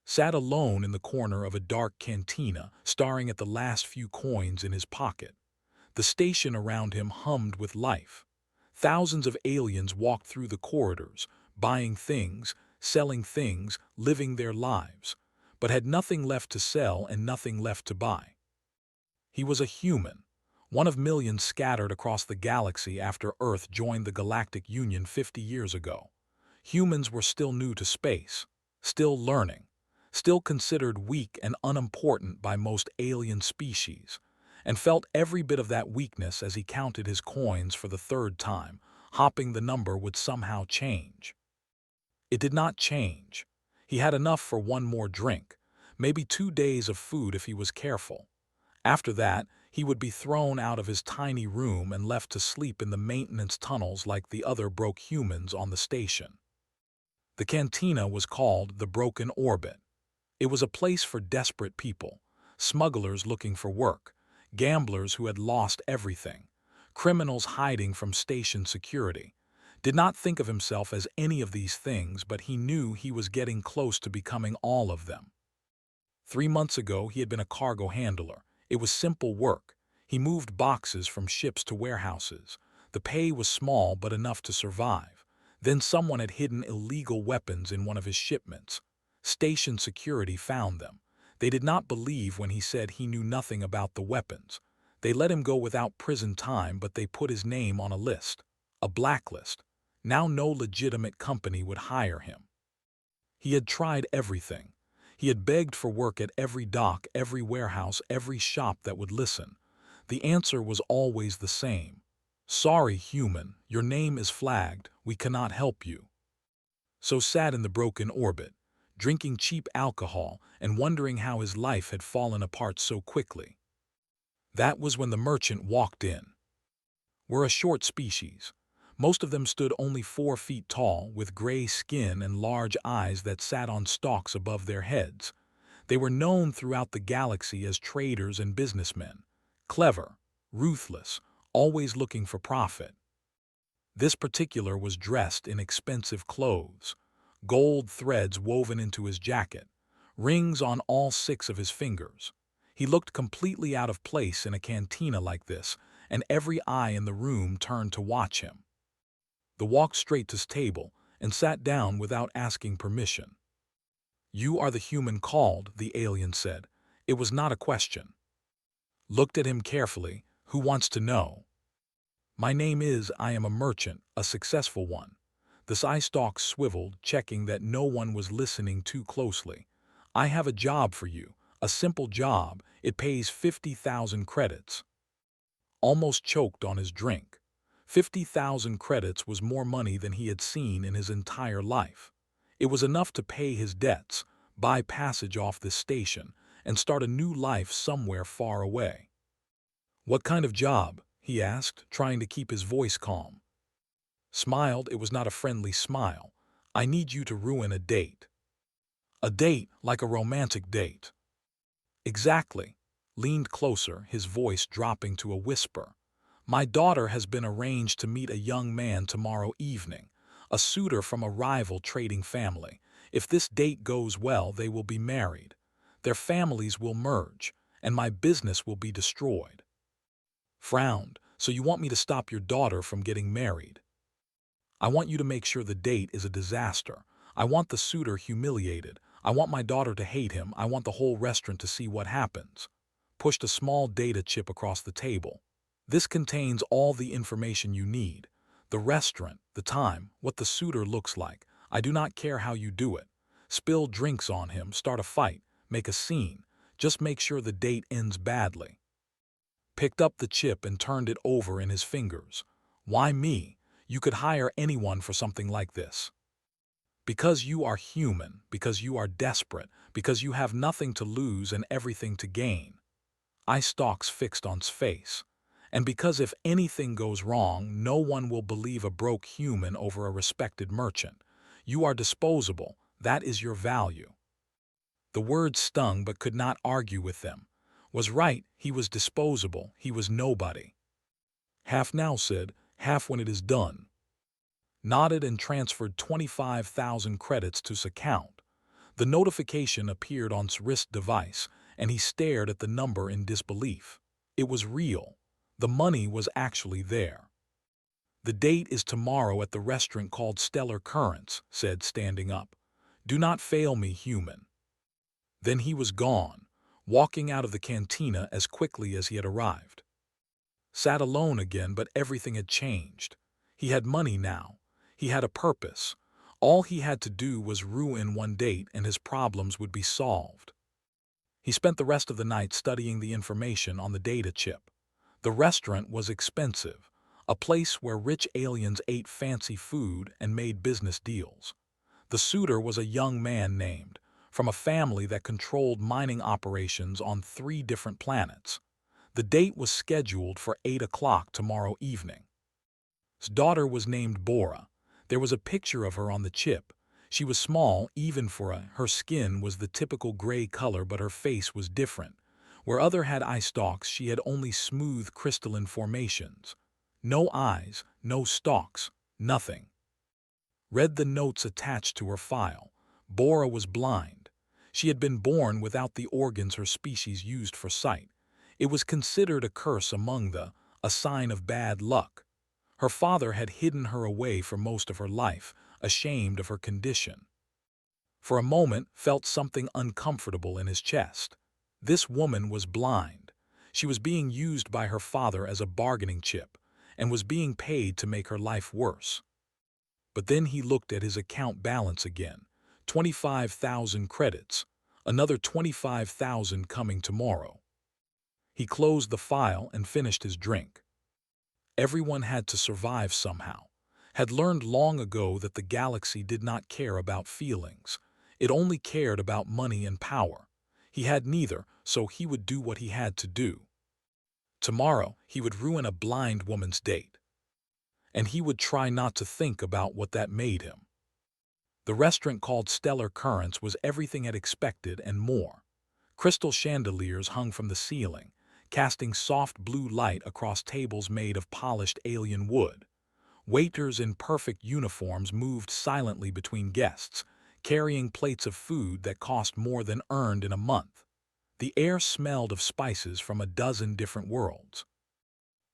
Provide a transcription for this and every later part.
sat alone in the corner of a dark cantina, staring at the last few coins in his pocket. The station around him hummed with life. Thousands of aliens walked through the corridors, buying things, selling things, living their lives, but had nothing left to sell and nothing left to buy. He was a human, one of millions scattered across the galaxy after Earth joined the Galactic Union 50 years ago. Humans were still new to space, still learning, still considered weak and unimportant by most alien species, and felt every bit of that weakness as he counted his coins for the third time, hoping the number would somehow change. It did not change. He had enough for one more drink, maybe 2 days of food if he was careful. After that, he would be thrown out of his tiny room and left to sleep in the maintenance tunnels like the other broke humans on the station. The cantina was called the Broken Orbit. It was a place for desperate people, smugglers looking for work, gamblers who had lost everything, criminals hiding from station security. Did not think of himself as any of these things, but he knew he was getting close to becoming all of them. 3 months ago, he had been a cargo handler. It was simple work. He moved boxes from ships to warehouses. The pay was small but enough to survive. Then someone had hidden illegal weapons in one of his shipments. Station security found them. They did not believe when he said he knew nothing about the weapons. They let him go without prison time, but they put his name on a list, a blacklist. Now no legitimate company would hire him. He had tried everything. He had begged for work at every dock, every warehouse, every shop that would listen. The answer was always the same. Sorry, human, your name is flagged. We cannot help you. So sat in the Broken Orbit, drinking cheap alcohol and wondering how his life had fallen apart so quickly. That was when the merchant walked in. We're a short species. Most of them stood only 4 feet tall, with gray skin and large eyes that sat on stalks above their heads. They were known throughout the galaxy as traders and businessmen. Clever, ruthless, always looking for profit. This particular was dressed in expensive clothes, gold threads woven into his jacket, rings on all 6 of his fingers. He looked completely out of place in a cantina like this, and every eye in the room turned to watch him. He walked straight to his table and sat down without asking permission. "You are the human called," the alien said. It was not a question. Looked at him carefully. "Who wants to know?" "My name is, I am a merchant, a successful one." The eye stalk swiveled, checking that no one was listening too closely. "I have a job for you, a simple job. It pays 50,000 credits." Almost choked on his drink. 50,000 credits was more money than he had seen in his entire life. It was enough to pay his debts, buy passage off this station, and start a new life somewhere far away. "What kind of job?" he asked, trying to keep his voice calm. Smiled. It was not a friendly smile. "I need you to ruin a date." "A date, like a romantic date?" "Exactly." Leaned closer, his voice dropping to a whisper. "My daughter has been arranged to meet a young man tomorrow evening, a suitor from a rival trading family. If this date goes well, they will be married. Their families will merge, and my business will be destroyed." Frowned. "So you want me to stop your daughter from getting married?" "I want you to make sure the date is a disaster. I want the suitor humiliated. I want my daughter to hate him. I want the whole restaurant to see what happens." Pushed a small data chip across the table. "This contains all the information you need. The restaurant, the time, what the suitor looks like. I do not care how you do it. Spill drinks on him, start a fight, make a scene. Just make sure the date ends badly." Picked up the chip and turned it over in his fingers. "Why me? You could hire anyone for something like this." "Because you are human, because you are desperate, because you have nothing to lose and everything to gain." Eye stalks fixed on his face. "And because if anything goes wrong, no one will believe a broke human over a respected merchant. You are disposable. That is your value." The words stung but could not argue with them. Was right, he was disposable, he was nobody. "Half now," said, "half when it is done." Nodded and transferred 25,000 credits to his account. The notification appeared on his wrist device, and he stared at the number in disbelief. It was real. The money was actually there. "The date is tomorrow at the restaurant called Stellar Currents," said, standing up. "Do not fail me, human." Then he was gone, walking out of the cantina as quickly as he had arrived. Sat alone again, but everything had changed. He had money now. He had a purpose. All he had to do was ruin one date and his problems would be solved. He spent the rest of the night studying the information on the data chip. The restaurant was expensive, a place where rich aliens ate fancy food and made business deals. The suitor was a young man named, from a family that controlled mining operations on 3 different planets. The date was scheduled for 8 o'clock tomorrow evening. His daughter was named Bora. There was a picture of her on the chip. She was small, even for her skin was the typical gray color, but her face was different. Where other had eye stalks, she had only smooth crystalline formations. No eyes, no stalks, nothing. Read the notes attached to her file. Bora was blind. She had been born without the organs her species used for sight. It was considered a curse among a sign of bad luck. Her father had hidden her away for most of her life, ashamed of her condition. For a moment, felt something uncomfortable in his chest. This woman was blind. She was being used by her father as a bargaining chip, and was being paid to make her life worse. But then he looked at his account balance again. 25,000 credits. Another 25,000 coming tomorrow. He closed the file and finished his drink. Everyone had to survive somehow. Had learned long ago that the galaxy did not care about feelings. It only cared about money and power. He had neither, so he would do what he had to do. Tomorrow, he would ruin a blind woman's date. And he would try not to think about what that made him. The restaurant called Stellar Currents was everything had expected and more. Crystal chandeliers hung from the ceiling, casting soft blue light across tables made of polished alien wood. Waiters in perfect uniforms moved silently between guests, carrying plates of food that cost more than earned in a month. The air smelled of spices from a dozen different worlds.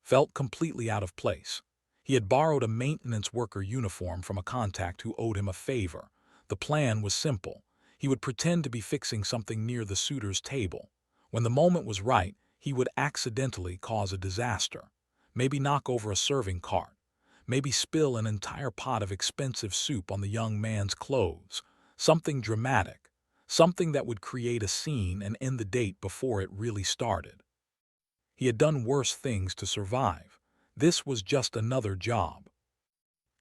Felt completely out of place. He had borrowed a maintenance worker uniform from a contact who owed him a favor. The plan was simple. He would pretend to be fixing something near the suitor's table. When the moment was right, he would accidentally cause a disaster. Maybe knock over a serving cart. Maybe spill an entire pot of expensive soup on the young man's clothes. Something dramatic. Something that would create a scene and end the date before it really started. He had done worse things to survive. This was just another job.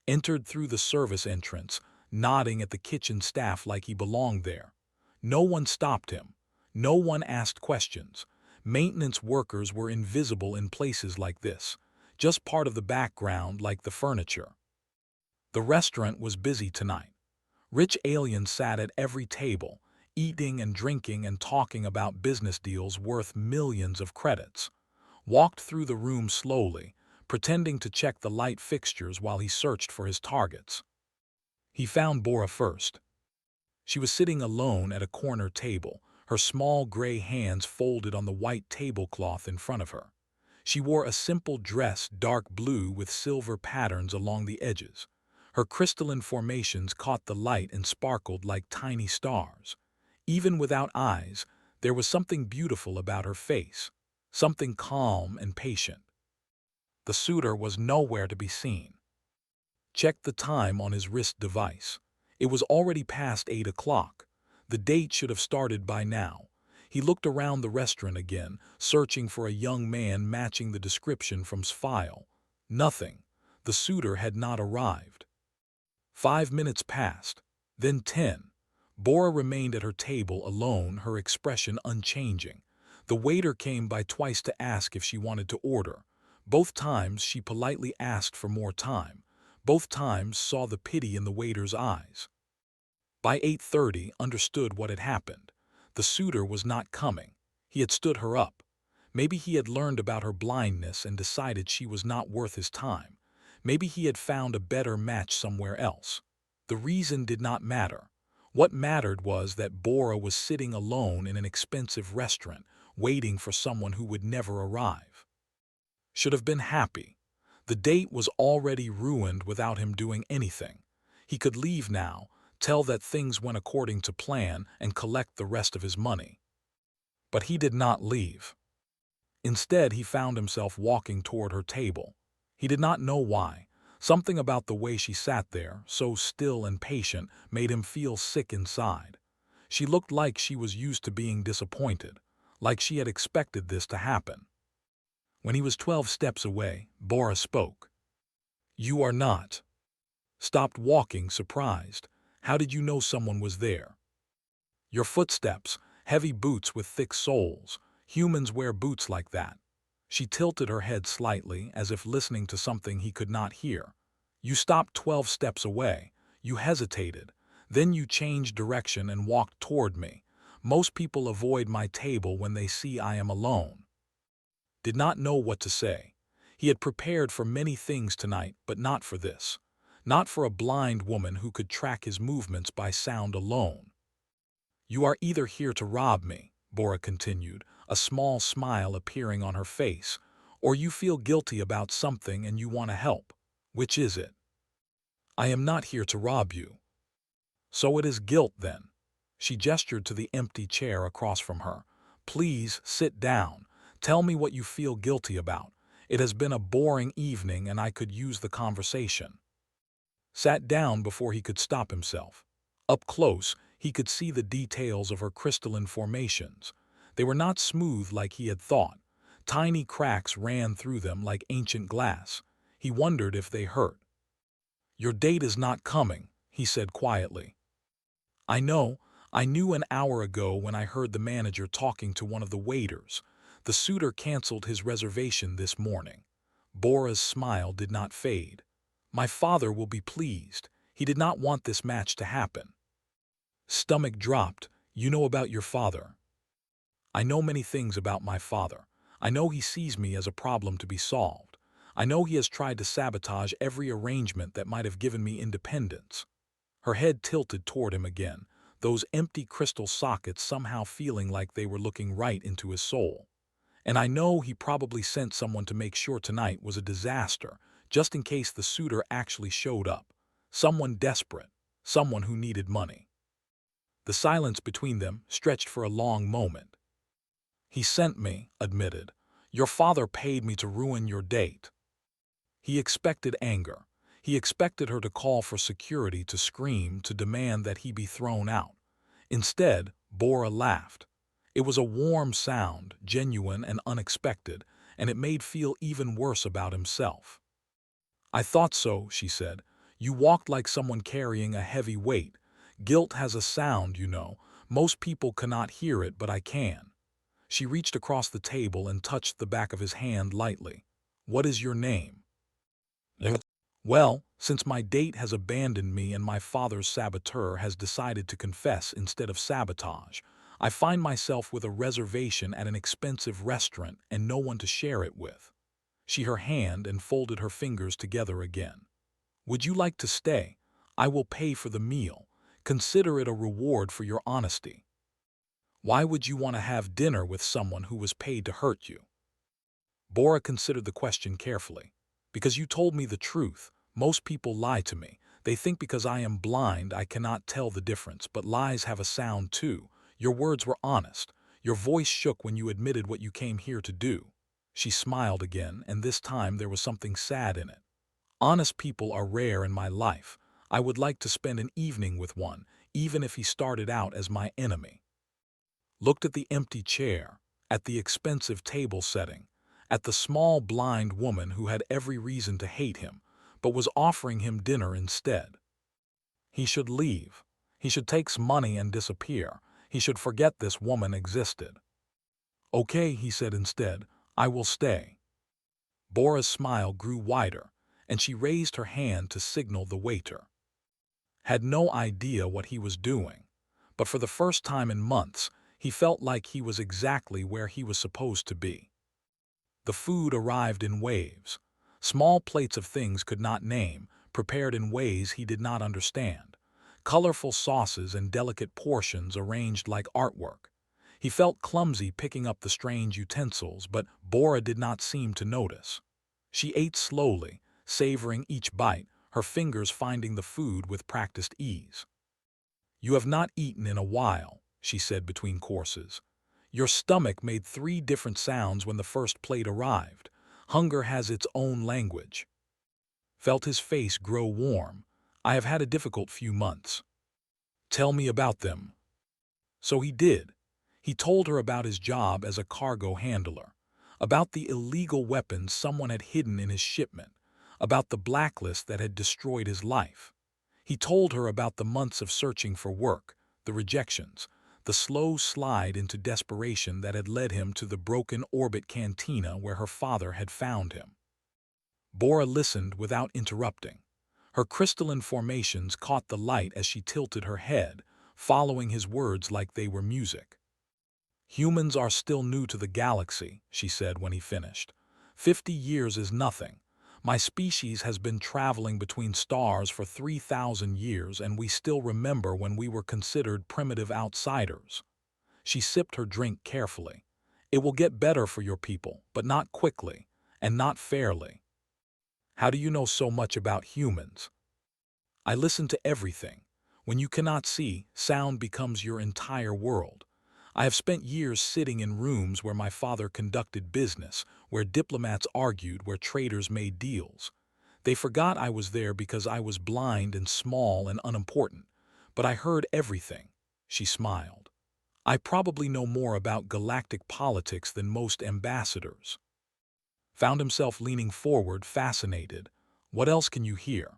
Entered through the service entrance, nodding at the kitchen staff like he belonged there. No one stopped him. No one asked questions. Maintenance workers were invisible in places like this, just part of the background like the furniture. The restaurant was busy tonight. Rich aliens sat at every table, eating and drinking and talking about business deals worth millions of credits. Walked through the room slowly, pretending to check the light fixtures while he searched for his targets. He found Bora first. She was sitting alone at a corner table, her small gray hands folded on the white tablecloth in front of her. She wore a simple dress, dark blue with silver patterns along the edges. Her crystalline formations caught the light and sparkled like tiny stars. Even without eyes, there was something beautiful about her face, something calm and patient. The suitor was nowhere to be seen. Checked the time on his wrist device. It was already past 8 o'clock. The date should have started by now. He looked around the restaurant again, searching for a young man matching the description from his file. Nothing. The suitor had not arrived. 5 minutes passed, then 10. Bora remained at her table alone, her expression unchanging. The waiter came by twice to ask if she wanted to order. Both times she politely asked for more time. Both times saw the pity in the waiter's eyes. By 8:30 understood what had happened. The suitor was not coming. He had stood her up. Maybe he had learned about her blindness and decided she was not worth his time. Maybe he had found a better match somewhere else. The reason did not matter. What mattered was that Bora was sitting alone in an expensive restaurant, waiting for someone who would never arrive. Should have been happy. The date was already ruined without him doing anything. He could leave now, tell that things went according to plan, and collect the rest of his money. But he did not leave. Instead, he found himself walking toward her table. He did not know why. Something about the way she sat there, so still and patient, made him feel sick inside. She looked like she was used to being disappointed, like she had expected this to happen. When he was 12 steps away, Bora spoke. "You are not." Stopped walking, surprised. "How did you know someone was there?" "Your footsteps, heavy boots with thick soles. Humans wear boots like that." She tilted her head slightly, as if listening to something he could not hear. "You stopped 12 steps away. You hesitated. Then you changed direction and walked toward me. Most people avoid my table when they see I am alone." Did not know what to say. He had prepared for many things tonight, but not for this. Not for a blind woman who could track his movements by sound alone. "You are either here to rob me," Bora continued, a small smile appearing on her face, "or you feel guilty about something and you want to help. Which is it?" "I am not here to rob you." "So it is guilt, then." She gestured to the empty chair across from her. "Please, sit down. Tell me what you feel guilty about. It has been a boring evening and I could use the conversation." Sat down before he could stop himself. Up close, he could see the details of her crystalline formations. They were not smooth like he had thought. Tiny cracks ran through them like ancient glass. He wondered if they hurt. "Your date is not coming," he said quietly. "I know. I knew an hour ago when I heard the manager talking to one of the waiters. The suitor canceled his reservation this morning." Bora's smile did not fade. "My father will be pleased. He did not want this match to happen." Stomach dropped. "You know about your father." "I know many things about my father. I know he sees me as a problem to be solved. I know he has tried to sabotage every arrangement that might have given me independence." Her head tilted toward him again, those empty crystal sockets somehow feeling like they were looking right into his soul. "And I know he probably sent someone to make sure tonight was a disaster, just in case the suitor actually showed up. Someone desperate, someone who needed money." The silence between them stretched for a long moment. "He sent me," admitted. "Your father paid me to ruin your date." He expected anger. He expected her to call for security, to scream, to demand that he be thrown out. Instead, Bora laughed. It was a warm sound, genuine and unexpected, and it made feel even worse about himself. "I thought so," she said. "You walked like someone carrying a heavy weight. Guilt has a sound, you know. Most people cannot hear it, but I can." She reached across the table and touched the back of his hand lightly. "What is your name?" "Well, since my date has abandoned me and my father's saboteur has decided to confess instead of sabotage, I find myself with a reservation at an expensive restaurant and no one to share it with." She her hand and folded her fingers together again. "Would you like to stay? I will pay for the meal. Consider it a reward for your honesty." "Why would you want to have dinner with someone who was paid to hurt you?" Bora considered the question carefully. "Because you told me the truth. Most people lie to me. They think because I am blind I cannot tell the difference, but lies have a sound too. Your words were honest. Your voice shook when you admitted what you came here to do." She smiled again, and this time there was something sad in it. "Honest people are rare in my life. I would like to spend an evening with one, even if he started out as my enemy." Looked at the empty chair, at the expensive table setting, at the small blind woman who had every reason to hate him, but was offering him dinner instead. He should leave. He should take some money and disappear. He should forget this woman existed. "Okay," he said instead, "I will stay." Bora's smile grew wider, and she raised her hand to signal the waiter. Had no idea what he was doing, but for the first time in months, he felt like he was exactly where he was supposed to be. The food arrived in waves. Small plates of things could not name, prepared in ways he did not understand. colorful sauces and delicate portions arranged like artwork. He felt clumsy picking up the strange utensils, but Bora did not seem to notice. She ate slowly, savoring each bite, her fingers finding the food with practiced ease. "You have not eaten in a while," she said between courses. "Your stomach made 3 different sounds when the first plate arrived. Hunger has its own language." Felt his face grow warm. "I have had a difficult few months." "Tell me about them." So he did. He told her about his job as a cargo handler, about the illegal weapons someone had hidden in his shipment, about the blacklist that had destroyed his life. He told her about the months of searching for work, the rejections, the slow slide into desperation that had led him to the broken orbit cantina where her father had found him. Bora listened without interrupting. Her crystalline formations caught the light as she tilted her head, following his words like they were music. "Humans are still new to the galaxy," she said when he finished. 50 years is nothing. My species has been traveling between stars for 3,000 years, and we still remember when we were considered primitive outsiders." She sipped her drink carefully. "It will get better for your people, but not quickly, and not fairly." "How do you know so much about humans?" "I listen to everything. When you cannot see, sound becomes your entire world. I have spent years sitting in rooms where my father conducted business, where diplomats argued, where traders made deals. They forgot I was there because I was blind and small and unimportant. But I heard everything." She smiled. "I probably know more about galactic politics than most ambassadors." Found himself leaning forward, fascinated. "What else can you hear?"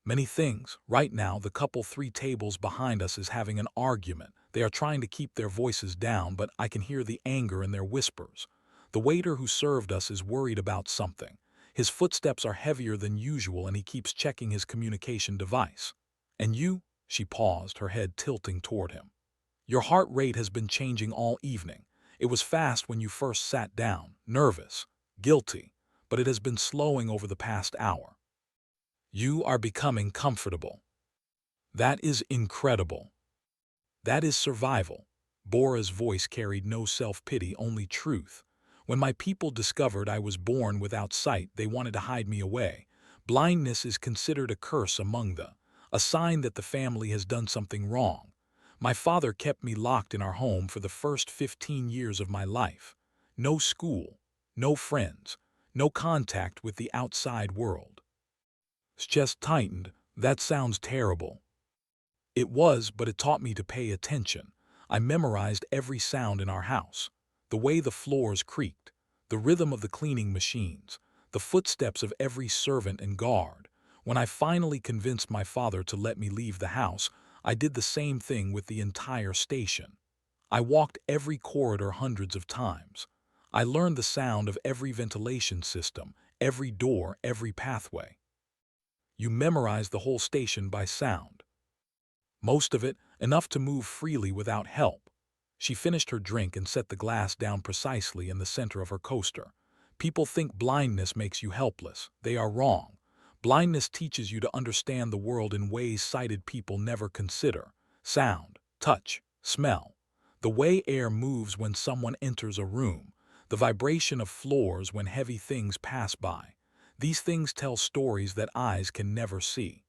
"Many things. Right now, the couple 3 tables behind us is having an argument. They are trying to keep their voices down, but I can hear the anger in their whispers. The waiter who served us is worried about something. His footsteps are heavier than usual and he keeps checking his communication device." "And you?" She paused, her head tilting toward him. "Your heart rate has been changing all evening. It was fast when you first sat down, nervous, guilty, but it has been slowing over the past hour. You are becoming comfortable. That is incredible. That is survival." Bora's voice carried no self-pity, only truth. "When my people discovered I was born without sight, they wanted to hide me away. Blindness is considered a curse among them, a sign that the family has done something wrong. My father kept me locked in our home for the first 15 years of my life. No school, no friends, no contact with the outside world." His chest tightened. "That sounds terrible." "It was, but it taught me to pay attention. I memorized every sound in our house. The way the floors creaked, the rhythm of the cleaning machines, the footsteps of every servant and guard. When I finally convinced my father to let me leave the house, I did the same thing with the entire station. I walked every corridor hundreds of times. I learned the sound of every ventilation system, every door, every pathway." "You memorized the whole station by sound." "Most of it, enough to move freely without help." She finished her drink and set the glass down precisely in the center of her coaster. "People think blindness makes you helpless. They are wrong. Blindness teaches you to understand the world in ways sighted people never consider. Sound, touch, smell. The way air moves when someone enters a room. The vibration of floors when heavy things pass by. These things tell stories that eyes can never see."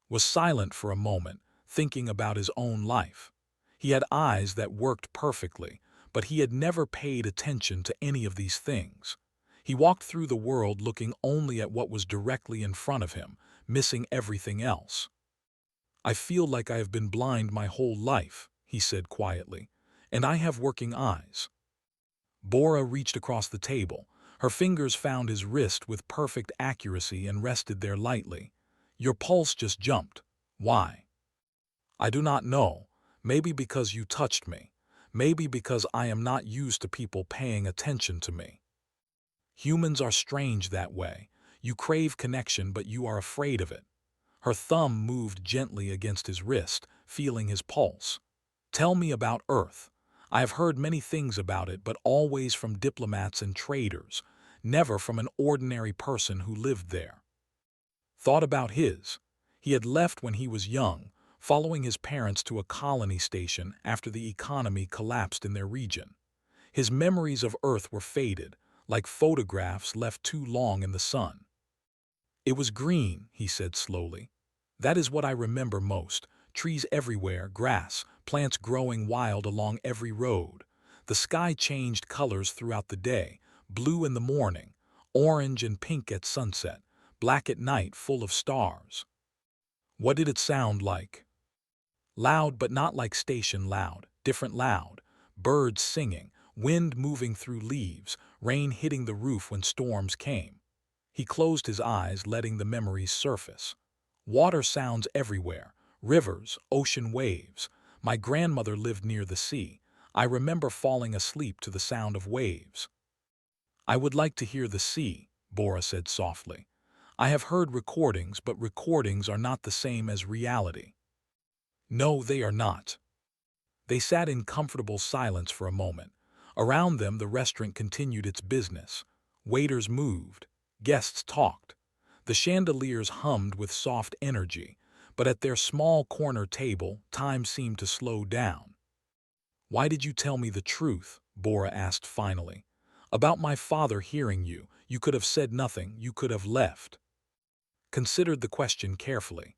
Was silent for a moment, thinking about his own life. He had eyes that worked perfectly, but he had never paid attention to any of these things. He walked through the world looking only at what was directly in front of him, missing everything else. "I feel like I have been blind my whole life," he said quietly, "and I have working eyes." Bora reached across the table. Her fingers found his wrist with perfect accuracy and rested there lightly. "Your pulse just jumped. Why?" "I do not know. Maybe because you touched me. Maybe because I am not used to people paying attention to me. Humans are strange that way. You crave connection, but you are afraid of it." Her thumb moved gently against his wrist, feeling his pulse. "Tell me about Earth. I have heard many things about it, but always from diplomats and traders, never from an ordinary person who lived there." Thought about his. He had left when he was young, following his parents to a colony station after the economy collapsed in their region. His memories of Earth were faded, like photographs left too long in the sun. "It was green," he said slowly. "That is what I remember most. Trees everywhere, grass, plants growing wild along every road. The sky changed colors throughout the day, blue in the morning, orange and pink at sunset, black at night full of stars." "What did it sound like?" "Loud, but not like station loud, different loud. Birds singing, wind moving through leaves, rain hitting the roof when storms came." He closed his eyes, letting the memories surface. "Water sounds everywhere, rivers, ocean waves. My grandmother lived near the sea. I remember falling asleep to the sound of waves." "I would like to hear the sea," Bora said softly. "I have heard recordings, but recordings are not the same as reality." "No, they are not." They sat in comfortable silence for a moment. Around them, the restaurant continued its business. Waiters moved. Guests talked. The chandeliers hummed with soft energy, but at their small corner table, time seemed to slow down. "Why did you tell me the truth?" Bora asked finally. "About my father hearing you. You could have said nothing. You could have left." Considered the question carefully.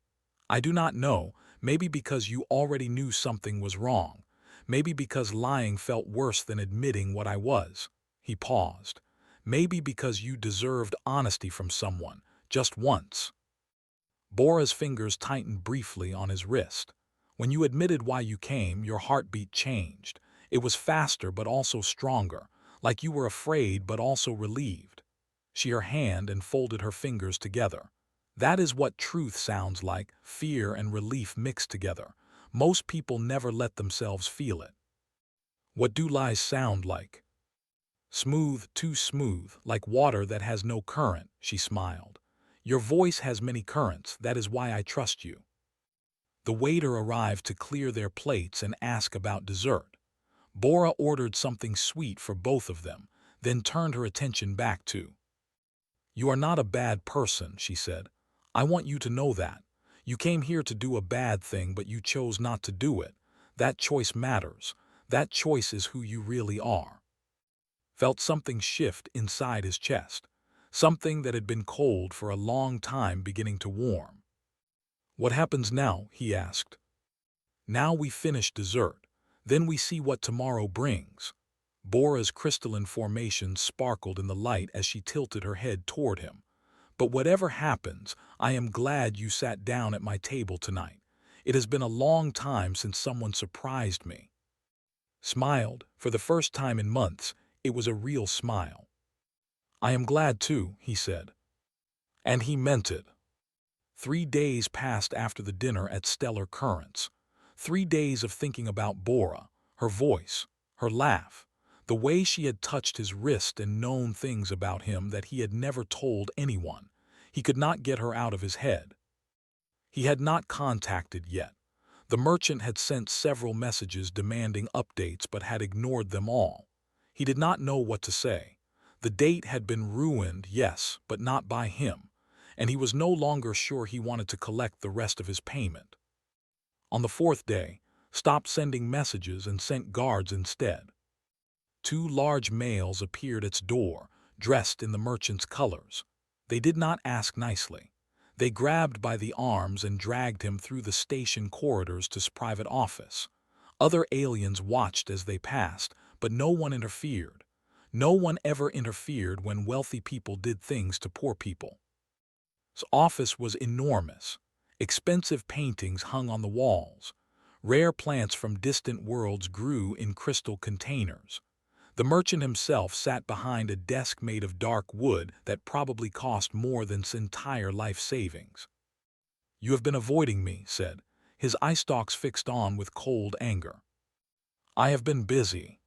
"I do not know. Maybe because you already knew something was wrong. Maybe because lying felt worse than admitting what I was." He paused. "Maybe because you deserved honesty from someone, just once." Bora's fingers tightened briefly on his wrist. "When you admitted why you came, your heartbeat changed. It was faster but also stronger, like you were afraid but also relieved." She her hand and folded her fingers together. "That is what truth sounds like, fear and relief mixed together. Most people never let themselves feel it." "What do lies sound like?" "Smooth, too smooth, like water that has no current," she smiled. "Your voice has many currents, that is why I trust you." The waiter arrived to clear their plates and ask about dessert. Bora ordered something sweet for both of them, then turned her attention back to. "You are not a bad person," she said. "I want you to know that. You came here to do a bad thing, but you chose not to do it. That choice matters. That choice is who you really are." Felt something shift inside his chest, something that had been cold for a long time beginning to warm. "What happens now?" he asked. "Now we finish dessert. Then we see what tomorrow brings." Bora's crystalline formation sparkled in the light as she tilted her head toward him. "But whatever happens, I am glad you sat down at my table tonight. It has been a long time since someone surprised me." Smiled, for the first time in months. It was a real smile. "I am glad too," he said. And he meant it. 3 days passed after the dinner at Stellar Currents. 3 days of thinking about Bora, her voice, her laugh, the way she had touched his wrist and known things about him that he had never told anyone. He could not get her out of his head. He had not contacted yet. The merchant had sent several messages demanding updates but had ignored them all. He did not know what to say. The date had been ruined, yes, but not by him, and he was no longer sure he wanted to collect the rest of his payment. On the 4th day, stopped sending messages and sent guards instead. 2 large males appeared at its door, dressed in the merchant's colors. They did not ask nicely. They grabbed by the arms and dragged him through the station corridors to his private office. Other aliens watched as they passed, but no one interfered. No one ever interfered when wealthy people did things to poor people. His office was enormous. Expensive paintings hung on the walls. Rare plants from distant worlds grew in crystal containers. The merchant himself sat behind a desk made of dark wood that probably cost more than his entire life savings. "You have been avoiding me," said, his eye stalks fixed on with cold anger. "I have been busy."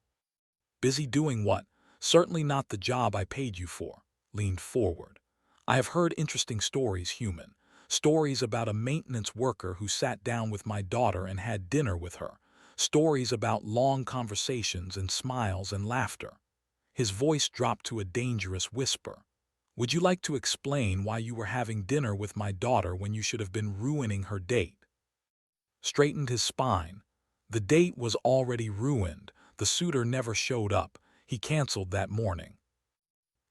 "Busy doing what? Certainly not the job I paid you for." Leaned forward. "I have heard interesting stories, human. Stories about a maintenance worker who sat down with my daughter and had dinner with her. Stories about long conversations and smiles and laughter." His voice dropped to a dangerous whisper. Would you like to explain why you were having dinner with my daughter when you should have been ruining her date? Straightened his spine. The date was already ruined. The suitor never showed up. He canceled that morning.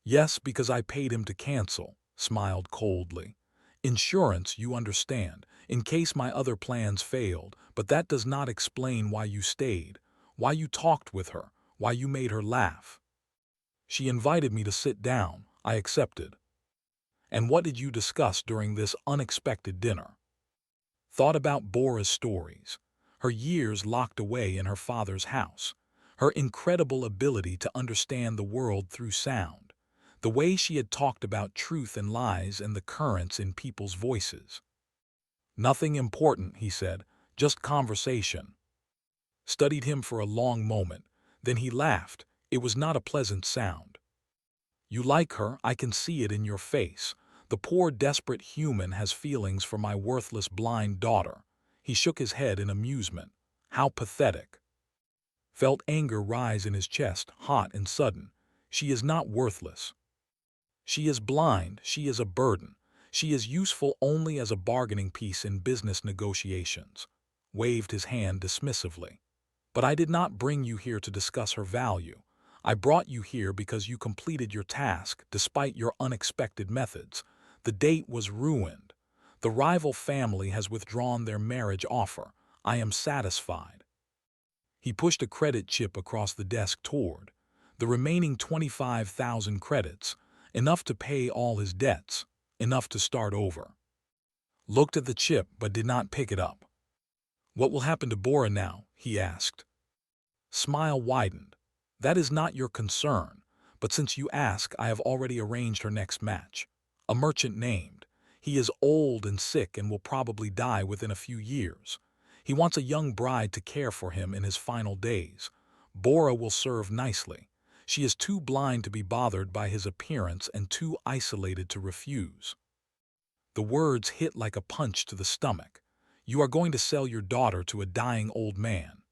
Yes, because I paid him to cancel, smiled coldly. Insurance, you understand, in case my other plans failed, but that does not explain why you stayed, why you talked with her, why you made her laugh. She invited me to sit down. I accepted. And what did you discuss during this unexpected dinner? Thought about Bora's stories, her years locked away in her father's house, her incredible ability to understand the world through sound, the way she had talked about truth and lies and the currents in people's voices. Nothing important, he said, just conversation. Studied him for a long moment, then he laughed. It was not a pleasant sound. You like her, I can see it in your face. The poor desperate human has feelings for my worthless blind daughter. He shook his head in amusement. How pathetic. Felt anger rise in his chest, hot and sudden. She is not worthless. She is blind, she is a burden. She is useful only as a bargaining piece in business negotiations. Waved his hand dismissively. But I did not bring you here to discuss her value. I brought you here because you completed your task despite your unexpected methods. The date was ruined. The rival family has withdrawn their marriage offer. I am satisfied. He pushed a credit chip across the desk toward the remaining 25,000 credits, enough to pay all his debts, enough to start over. Looked at the chip but did not pick it up. What will happen to Bora now? He asked. Smile widened. That is not your concern, but since you ask, I have already arranged her next match. A merchant named. He is old and sick and will probably die within a few years. He wants a young bride to care for him in his final days. Bora will serve nicely. She is too blind to be bothered by his appearance and too isolated to refuse. The words hit like a punch to the stomach. You are going to sell your daughter to a dying old man.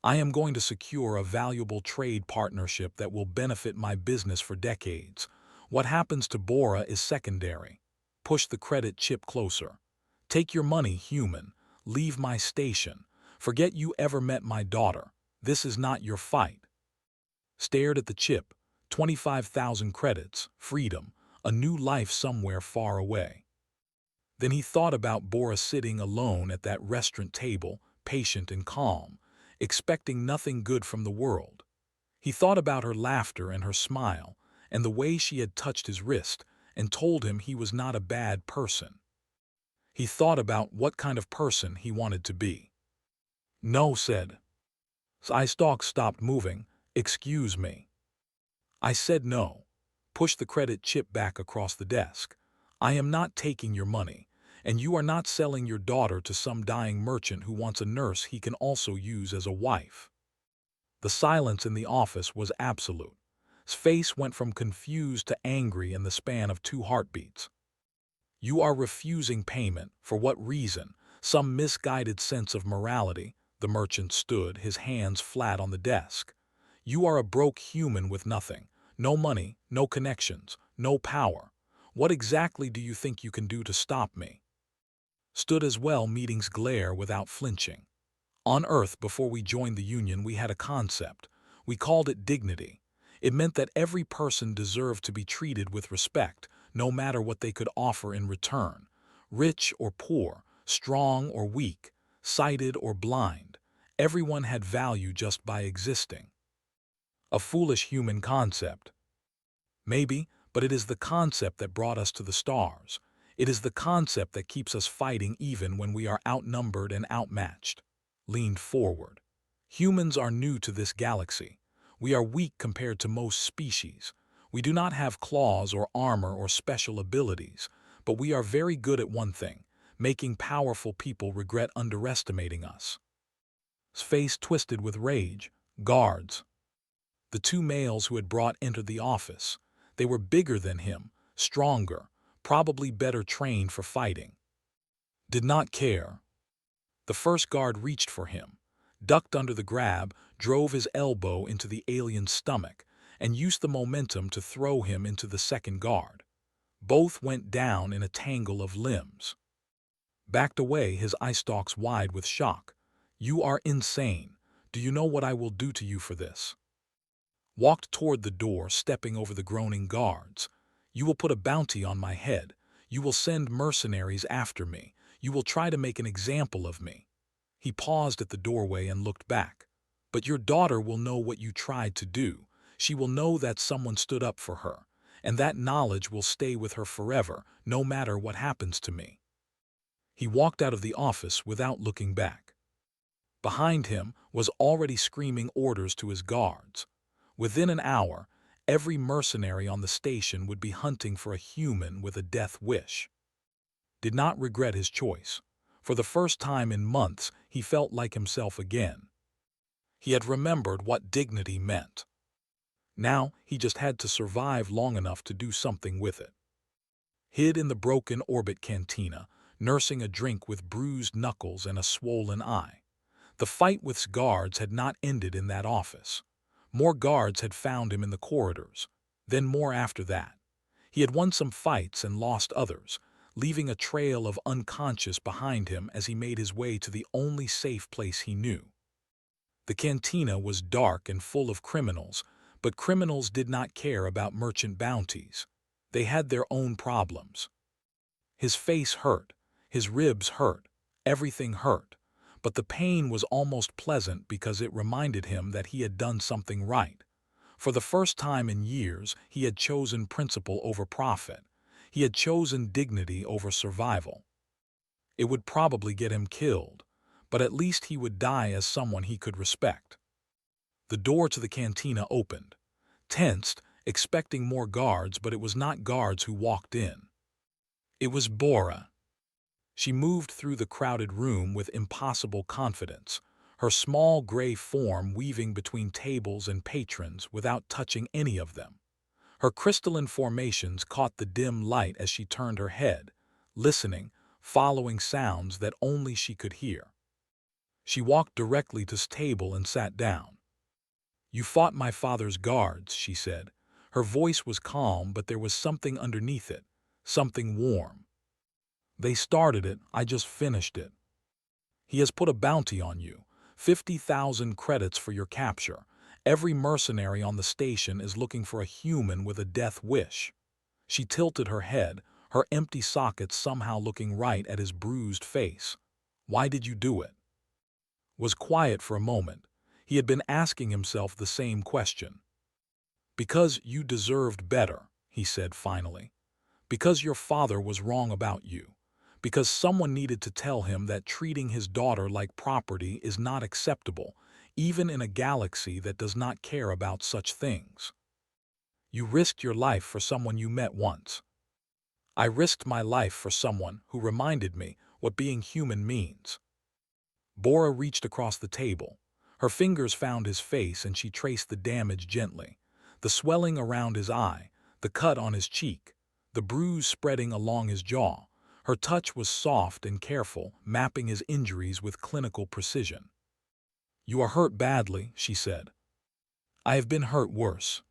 I am going to secure a valuable trade partnership that will benefit my business for decades. What happens to Bora is secondary. Push the credit chip closer. Take your money, human. Leave my station. Forget you ever met my daughter. This is not your fight. Stared at the chip. 25,000 credits, freedom, a new life somewhere far away. Then he thought about Bora sitting alone at that restaurant table, patient and calm, expecting nothing good from the world. He thought about her laughter and her smile, and the way she had touched his wrist and told him he was not a bad person. He thought about what kind of person he wanted to be. No, said. Stalk stopped moving. Excuse me. I said no. Pushed the credit chip back across the desk. I am not taking your money, and you are not selling your daughter to some dying merchant who wants a nurse he can also use as a wife. The silence in the office was absolute. His face went from confused to angry in the span of 2 heartbeats. You are refusing payment. For what reason? Some misguided sense of morality. The merchant stood, his hands flat on the desk. You are a broke human with nothing. No money, no connections, no power. What exactly do you think you can do to stop me? Stood as well, meetings glare without flinching. On Earth, before we joined the Union, we had a concept. We called it dignity. It meant that every person deserved to be treated with respect, no matter what they could offer in return. Rich or poor, strong or weak, sighted or blind. Everyone had value just by existing. A foolish human concept. Maybe, but it is the concept that brought us to the stars. It is the concept that keeps us fighting even when we are outnumbered and outmatched. Leaned forward. Humans are new to this galaxy. We are weak compared to most species. We do not have claws or armor or special abilities, but we are very good at one thing, making powerful people regret underestimating us. His face twisted with rage. Guards. The 2 males who had brought entered the office. They were bigger than him, stronger, probably better trained for fighting. Did not care. The first guard reached for him, ducked under the grab, drove his elbow into the alien's stomach, and used the momentum to throw him into the second guard. Both went down in a tangle of limbs. Backed away, his eye stalks wide with shock. "You are insane. Do you know what I will do to you for this?" Walked toward the door, stepping over the groaning guards. "You will put a bounty on my head. You will send mercenaries after me. You will try to make an example of me." He paused at the doorway and looked back. "But your daughter will know what you tried to do. She will know that someone stood up for her, and that knowledge will stay with her forever, no matter what happens to me." He walked out of the office without looking back. Behind him was already screaming orders to his guards. Within an hour, every mercenary on the station would be hunting for a human with a death wish. Did not regret his choice. For the first time in months, he felt like himself again. He had remembered what dignity meant. Now, he just had to survive long enough to do something with it. Hid in the broken orbit cantina, nursing a drink with bruised knuckles and a swollen eye. The fight with guards had not ended in that office. More guards had found him in the corridors, then more after that. He had won some fights and lost others, leaving a trail of unconscious behind him as he made his way to the only safe place he knew. The cantina was dark and full of criminals, but criminals did not care about merchant bounties. They had their own problems. His face hurt, his ribs hurt, everything hurt. But the pain was almost pleasant because it reminded him that he had done something right. For the first time in years, he had chosen principle over profit. He had chosen dignity over survival. It would probably get him killed, but at least he would die as someone he could respect. The door to the cantina opened. Tensed, expecting more guards, but it was not guards who walked in. It was Bora. She moved through the crowded room with impossible confidence, her small gray form weaving between tables and patrons without touching any of them. Her crystalline formations caught the dim light as she turned her head, listening, following sounds that only she could hear. She walked directly to his table and sat down. "You fought my father's guards," she said. Her voice was calm, but there was something underneath it, something warm. "They started it, I just finished it. He has put a bounty on you, 50,000 credits for your capture. Every mercenary on the station is looking for a human with a death wish." She tilted her head, her empty sockets somehow looking right at his bruised face. "Why did you do it?" Was quiet for a moment. He had been asking himself the same question. "Because you deserved better," he said finally. "Because your father was wrong about you. Because someone needed to tell him that treating his daughter like property is not acceptable, even in a galaxy that does not care about such things. You risked your life for someone you met once. I risked my life for someone who reminded me what being human means." Bora reached across the table. Her fingers found his face and she traced the damage gently. The swelling around his eye, the cut on his cheek, the bruise spreading along his jaw. Her touch was soft and careful, mapping his injuries with clinical precision. "You are hurt badly," she said. "I have been hurt worse.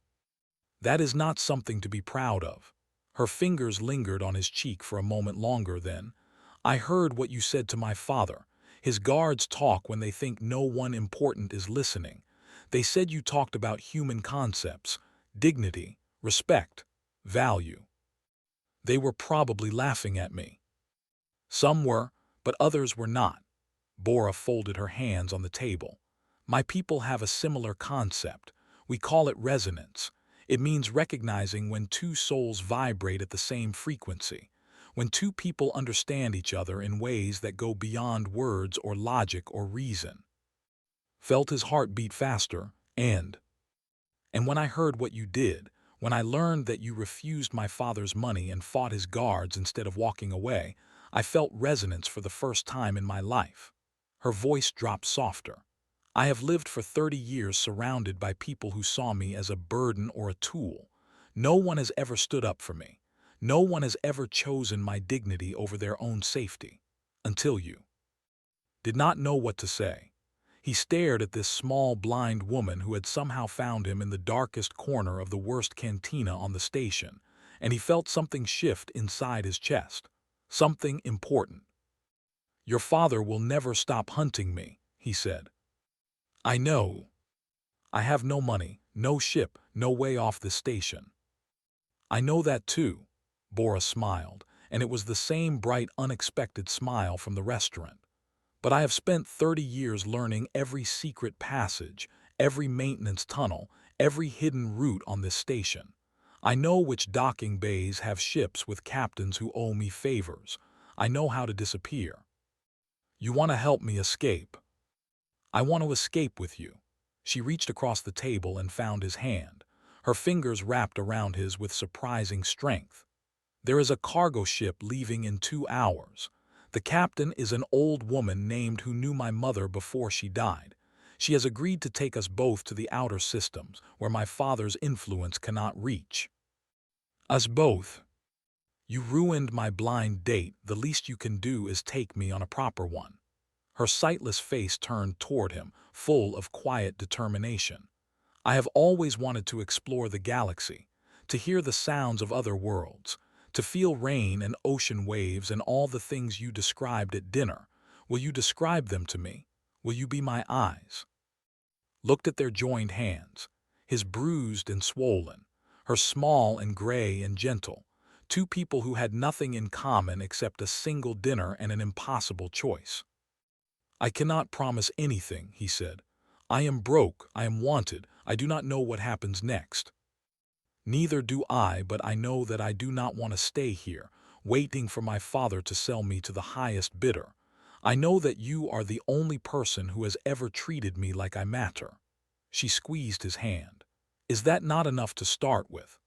That is not something to be proud of." Her fingers lingered on his cheek for a moment longer then. "I heard what you said to my father. His guards talk when they think no one important is listening. They said you talked about human concepts, dignity, respect, value. They were probably laughing at me. Some were, but others were not." Bora folded her hands on the table. "My people have a similar concept. We call it resonance. It means recognizing when two souls vibrate at the same frequency, when two people understand each other in ways that go beyond words or logic or reason." Felt his heart beat faster, and when I heard what you did, when I learned that you refused my father's money and fought his guards instead of walking away, I felt resonance for the first time in my life." Her voice dropped softer. "I have lived for 30 years surrounded by people who saw me as a burden or a tool. No one has ever stood up for me. No one has ever chosen my dignity over their own safety. Until you." Did not know what to say. He stared at this small, blind woman who had somehow found him in the darkest corner of the worst cantina on the station, and he felt something shift inside his chest. Something important. "Your father will never stop hunting me," he said. "I know. I have no money, no ship, no way off this station." "I know that too," Bora smiled, and it was the same bright, unexpected smile from the restaurant. "But I have spent 30 years learning every secret passage, every maintenance tunnel, every hidden route on this station. I know which docking bays have ships with captains who owe me favors. I know how to disappear. You want to help me escape? I want to escape with you." She reached across the table and found his hand, her fingers wrapped around his with surprising strength. "There is a cargo ship leaving in 2 hours. The captain is an old woman named who knew my mother before she died. She has agreed to take us both to the outer systems, where my father's influence cannot reach. Us both. You ruined my blind date. The least you can do is take me on a proper one." Her sightless face turned toward him, full of quiet determination. "I have always wanted to explore the galaxy, to hear the sounds of other worlds, to feel rain and ocean waves and all the things you described at dinner. Will you describe them to me? Will you be my eyes?" Looked at their joined hands, his bruised and swollen, her small and gray and gentle, two people who had nothing in common except a single dinner and an impossible choice. "I cannot promise anything," he said. "I am broke, I am wanted, I do not know what happens next." "Neither do I, but I know that I do not want to stay here, waiting for my father to sell me to the highest bidder. I know that you are the only person who has ever treated me like I matter." She squeezed his hand. "Is that not enough to start with?"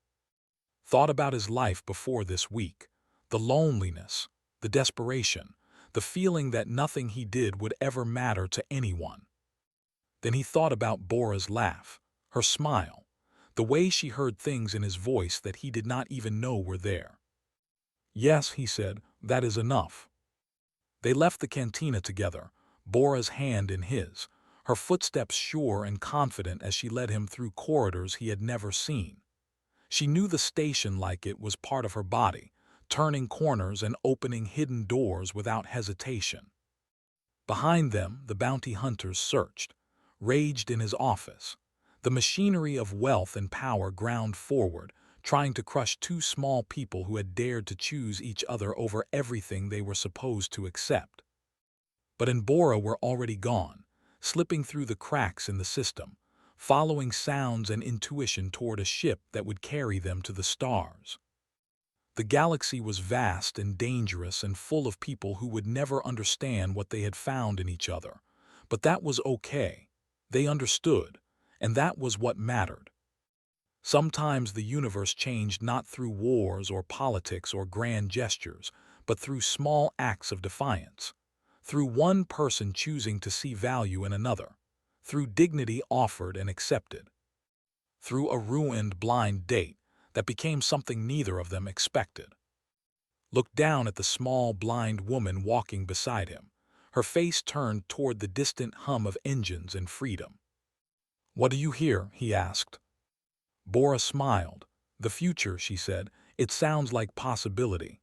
Thought about his life before this week, the loneliness, the desperation, the feeling that nothing he did would ever matter to anyone. Then he thought about Bora's laugh, her smile, the way she heard things in his voice that he did not even know were there. "Yes," he said, "that is enough." They left the cantina together, Bora's hand in his, her footsteps sure and confident as she led him through corridors he had never seen. She knew the station like it was part of her body, turning corners and opening hidden doors without hesitation. Behind them, the bounty hunters searched, raged in his office. The machinery of wealth and power ground forward, trying to crush two small people who had dared to choose each other over everything they were supposed to accept. But in Bora were already gone, slipping through the cracks in the system, following sounds and intuition toward a ship that would carry them to the stars. The galaxy was vast and dangerous and full of people who would never understand what they had found in each other. But that was okay. They understood, and that was what mattered. Sometimes the universe changed not through wars or politics or grand gestures, but through small acts of defiance, through one person choosing to see value in another, through dignity offered and accepted, through a ruined blind date that became something neither of them expected. Looked down at the small blind woman walking beside him, her face turned toward the distant hum of engines and freedom. "What do you hear?" he asked. Bora smiled. "The future," she said. "It sounds like possibility."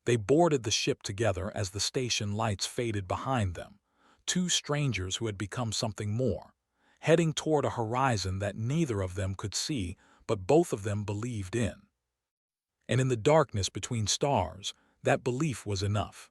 They boarded the ship together as the station lights faded behind them, two strangers who had become something more, heading toward a horizon that neither of them could see but both of them believed in. And in the darkness between stars, that belief was enough.